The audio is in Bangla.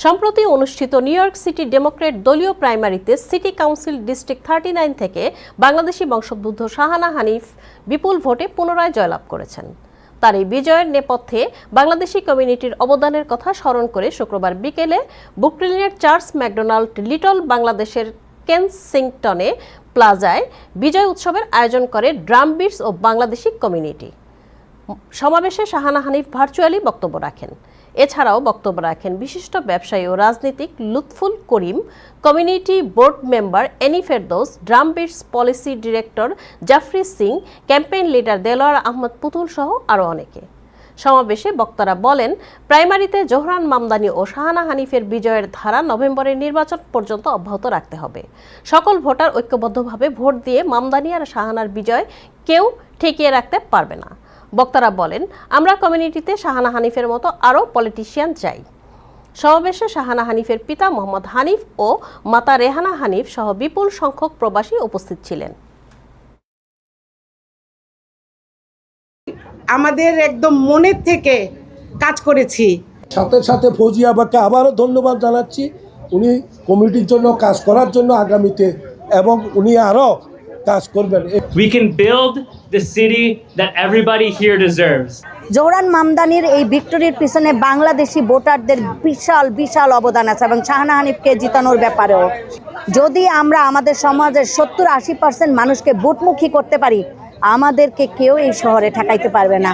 সম্প্রতি অনুষ্ঠিত নিউ ইয়র্ক সিটি ডেমোক্র্যাট দলীয় প্রাইমারিতে সিটি কাউন্সিল ডিস্ট্রিক্ট 39 থেকে বাংলাদেশি বংশোদ্ভূত শাহানা হানিফ বিপুল ভোটে পুনরায় জয়লাভ করেছেন। তার এই বিজয়ের নেপথ্যে বাংলাদেশি কমিউনিটির অবদানের কথা স্মরণ করে শুক্রবার বিকেলে ব্রুকলিনের চার্লস ম্যাকডোনাল্ড লিটল বাংলাদেশের কেনসিংটনে প্লাজায় বিজয় উৎসবের আয়োজন করে ড্রাম বিটস ও বাংলাদেশি কমিউনিটি। সমাবেশে শাহানা হানিফ ভার্চুয়ালি বক্তব্য রাখেন। এছাড়াও বক্তব্য রাখেন বিশিষ্ট ব্যবসায়ী ও রাজনীতিক Lutful Karim, community board member Annie Ferdous, drum beats policy director Jafri Singh, campaign leader Delwar Ahmed Putul সহ আরও অনেকে। সমাবেশে বক্তারা বলেন, প্রাইমারিতে জোহরান মামদানি ও শাহানা হানিফের বিজয়ের ধারা নভেম্বরের নির্বাচন পর্যন্ত অব্যাহত রাখতে হবে। সকল ভোটার ঐক্যবদ্ধভাবে ভোট দিয়ে মামদানি আর শাহানার বিজয় কেউ ঠেকিয়ে রাখতে পারবে না। বক্তারা বলেন, আমরা কমিউনিটিতে শাহানা হানিফের মতো আরও পলিটিশিয়ান চাই। সমাবেশে শাহানা হানিফের পিতা মোহাম্মদ হানিফ ও মাতা রেহানা হানিফ সহ বিপুল সংখ্যক প্রবাসী উপস্থিত ছিলেন। আমাদের একদম মনের থেকে কাজ করেছি। সাথে সাথে ফৌজিয়া আবাকে আবারও ধন্যবাদ জানাচ্ছি, উনি কমিটির জন্য কাজ করার জন্য আগামীতে, এবং উনি আরও কাজ করবেন। We can build the city that everybody here deserves. Zohran মামদানির এই ভিক্টরির পিছনে বাংলাদেশি ভোটারদের বিশাল বিশাল অবদান আছে, এবং শাহানা হানিফকে জিতানোর ব্যাপারেও। যদি আমরা আমাদের সমাজের 70-80% মানুষকে ভোটমুখী করতে পারি, আমাদেরকে কেউ এই শহরে ঠেকাইতে পারবে না।